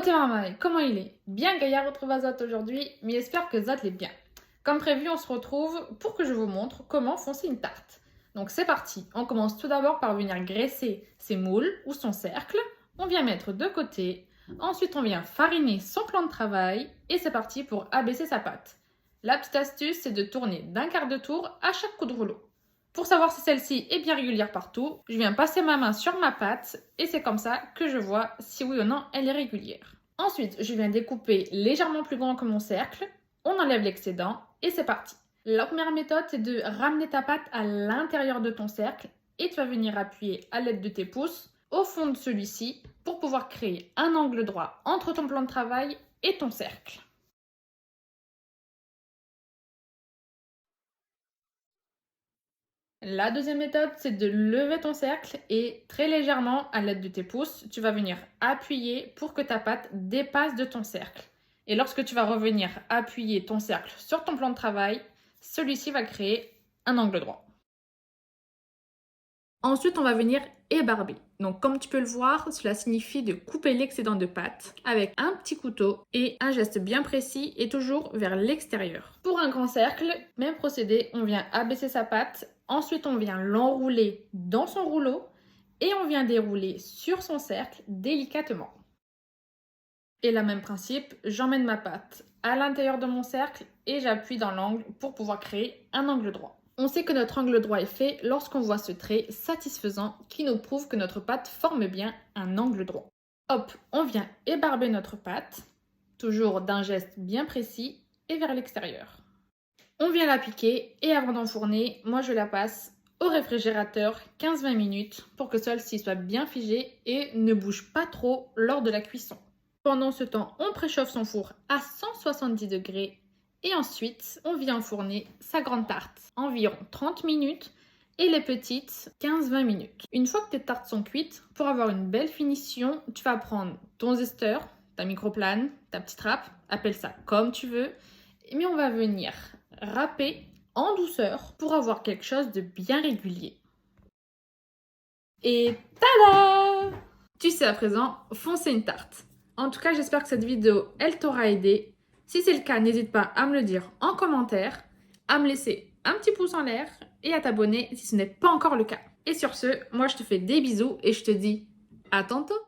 Côté maman, comment il est? Bien gaillard retrouve Azat aujourd'hui, mais j'espère que Zat l'est bien. Comme prévu, on se retrouve pour que je vous montre comment foncer une tarte. Donc c'est parti, on commence tout d'abord par venir graisser ses moules ou son cercle. On vient mettre de côté. Ensuite, on vient fariner son plan de travail et c'est parti pour abaisser sa pâte. La petite astuce, c'est de tourner d'un quart de tour à chaque coup de rouleau. Pour savoir si celle-ci est bien régulière partout, je viens passer ma main sur ma pâte et c'est comme ça que je vois si oui ou non elle est régulière. Ensuite, je viens découper légèrement plus grand que mon cercle, on enlève l'excédent et c'est parti. La première méthode, c'est de ramener ta pâte à l'intérieur de ton cercle et tu vas venir appuyer à l'aide de tes pouces au fond de celui-ci pour pouvoir créer un angle droit entre ton plan de travail et ton cercle. La deuxième méthode, c'est de lever ton cercle et très légèrement, à l'aide de tes pouces, tu vas venir appuyer pour que ta pâte dépasse de ton cercle. Et lorsque tu vas revenir appuyer ton cercle sur ton plan de travail, celui-ci va créer un angle droit. Ensuite, on va venir ébarber. Donc, comme tu peux le voir, cela signifie de couper l'excédent de pâte avec un petit couteau et un geste bien précis et toujours vers l'extérieur. Pour un grand cercle, même procédé, on vient abaisser sa pâte. Ensuite, on vient l'enrouler dans son rouleau et on vient dérouler sur son cercle délicatement. Et le même principe, j'emmène ma pâte à l'intérieur de mon cercle et j'appuie dans l'angle pour pouvoir créer un angle droit. On sait que notre angle droit est fait lorsqu'on voit ce trait satisfaisant qui nous prouve que notre pâte forme bien un angle droit. Hop, on vient ébarber notre pâte, toujours d'un geste bien précis et vers l'extérieur. On vient la piquer et avant d'enfourner, moi je la passe au réfrigérateur 15-20 minutes pour que celle-ci soit bien figée et ne bouge pas trop lors de la cuisson. Pendant ce temps, on préchauffe son four à 170 degrés et ensuite, on vient enfourner sa grande tarte, environ 30 minutes et les petites 15-20 minutes. Une fois que tes tartes sont cuites, pour avoir une belle finition, tu vas prendre ton zester, ta microplane, ta petite râpe, appelle ça comme tu veux, mais on va venir râper en douceur pour avoir quelque chose de bien régulier. Et tada! Tu sais à présent, foncer une tarte. En tout cas, j'espère que cette vidéo, elle t'aura aidé. Si c'est le cas, n'hésite pas à me le dire en commentaire, à me laisser un petit pouce en l'air et à t'abonner si ce n'est pas encore le cas. Et sur ce, moi je te fais des bisous et je te dis à tantôt!